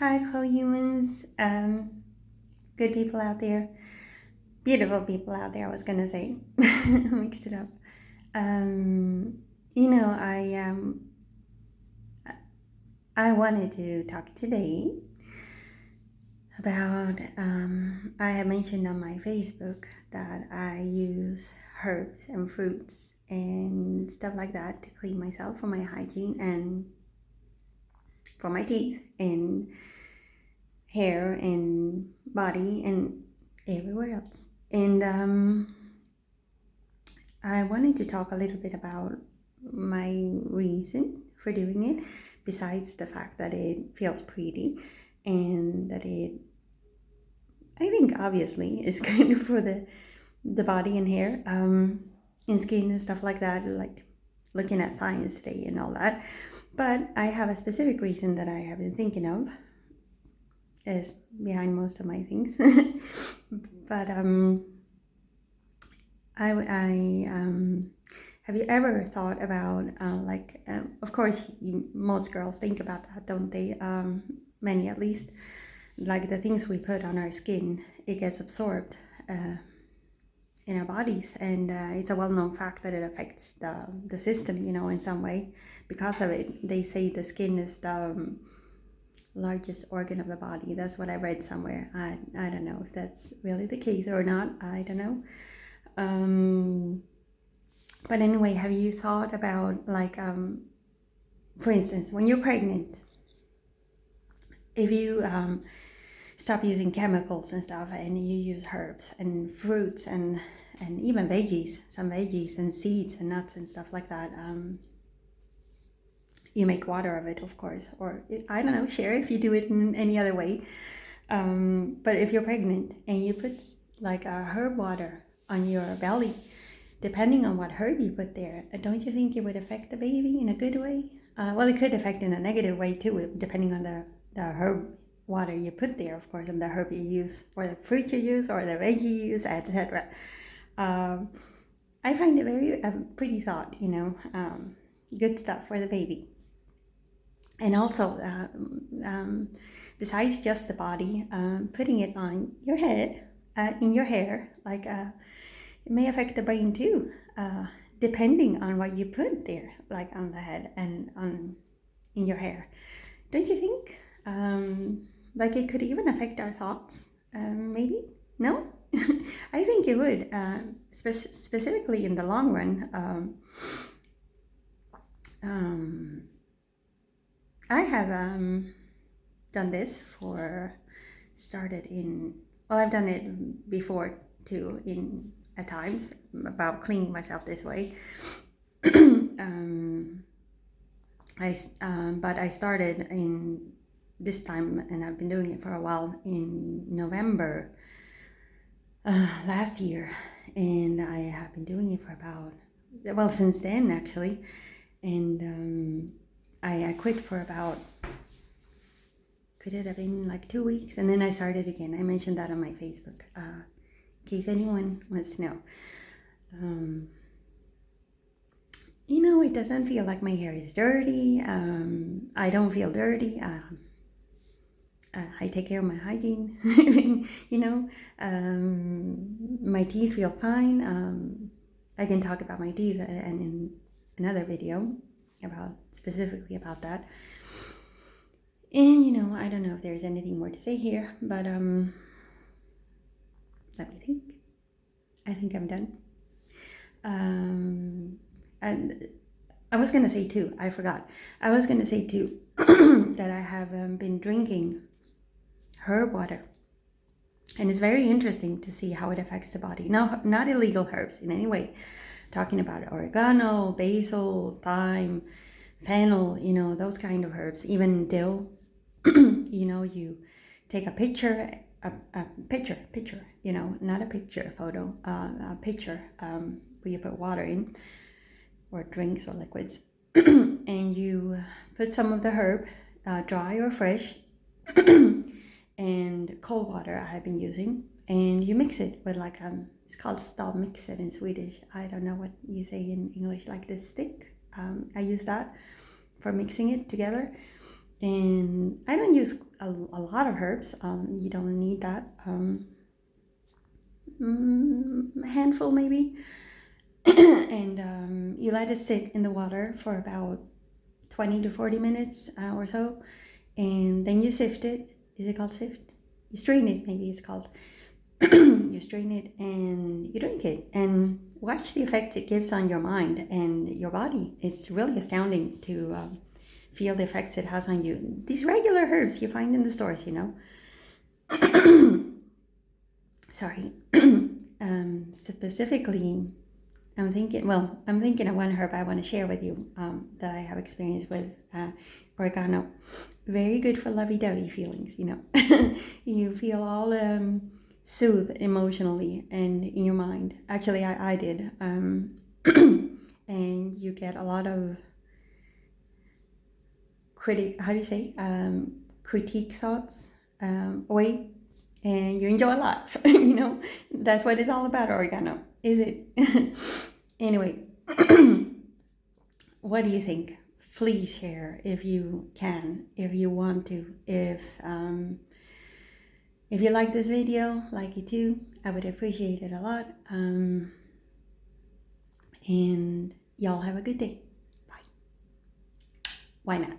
Hi, co-humans, good people out there, beautiful people out there, I was gonna say. Mixed it up. Um, you know, I wanted to talk today about, I have mentioned on my Facebook that I use herbs and fruits and stuff like that to clean myself for my hygiene and for my teeth and hair and body and everywhere else. And I wanted to talk a little bit about my reason for doing it, besides the fact that it feels pretty and that I think obviously is good for the body and hair and skin and stuff like that, like looking at science today and all that. But I have a specific reason that I have been thinking of, is behind most of my things. But I have you ever thought about of course most girls think about that, don't they? Many at least, like the things we put on our skin, it gets absorbed in our bodies, and it's a well-known fact that it affects the system, in some way. Because of it, they say the skin is the largest organ of the body. That's what I read somewhere. I don't know if that's really the case or not. I don't know. But anyway, have you thought about, for instance, when you're pregnant, if you stop using chemicals and stuff and you use herbs and fruits and even some veggies and seeds and nuts and stuff like that, you make water of it, of course, or I don't know, share if you do it in any other way. But if you're pregnant and you put like a herb water on your belly, depending on what herb you put there, don't you think it would affect the baby in a good way? Well, it could affect in a negative way too, depending on the herb water you put there, of course, and the herb you use, or the fruit you use, or the veg you use, etc. I find it very pretty thought, good stuff for the baby. And also, besides just the body, putting it on your head, in your hair, it may affect the brain too, depending on what you put there, like on the head and in your hair. Don't you think? Like it could even affect our thoughts, maybe? No? I think it would, specifically in the long run. I have done this I've done it before too, at times, about cleaning myself this way. But I started in this time, and I've been doing it for a while, in November last year, and I have been doing it since then actually, and I quit for about, could it have been like 2 weeks, and then I started again. I mentioned that on my Facebook, in case anyone wants to know. It doesn't feel like my hair is dirty. I don't feel dirty. I take care of my hygiene. My teeth feel fine. I can talk about my teeth and in another video specifically about that. And I don't know if there's anything more to say here, but let me think. I think I'm done. And I was gonna say too, I forgot. I was gonna say too that I have been drinking herb water, and it's very interesting to see how it affects the body. Now, not illegal herbs in any way. Talking about oregano, basil, thyme, fennel, those kind of herbs, even dill. You take a picture, not a picture, a photo, a picture, where you put water in, or drinks or liquids, and you put some of the herb, dry or fresh, and cold water I have been using, and you mix it with it's called stavmixer in Swedish. I don't know what you say in English, like this stick. I use that for mixing it together, And I don't use a lot of herbs. You don't need that. A handful maybe. And you let it sit in the water for about 20 to 40 minutes or so. And then you sift it. Is it called sift? You strain it, maybe it's called. You strain it and you drink it, and watch the effect it gives on your mind and your body. It's really astounding to feel the effects it has on you. These regular herbs you find in the stores, you know. Sorry. Specifically, I'm thinking of one herb I want to share with you that I have experience with, oregano. Very good for lovey-dovey feelings, you know. You feel all soothed emotionally and in your mind. Actually, I did. And you get a lot of critique thoughts away, and you enjoy life. You know, that's what it's all about, oregano, is it? Anyway, what do you think? Please share if you can, if you want to. If you like this video, like it too, I would appreciate it a lot. And y'all have a good day. Bye. Why not?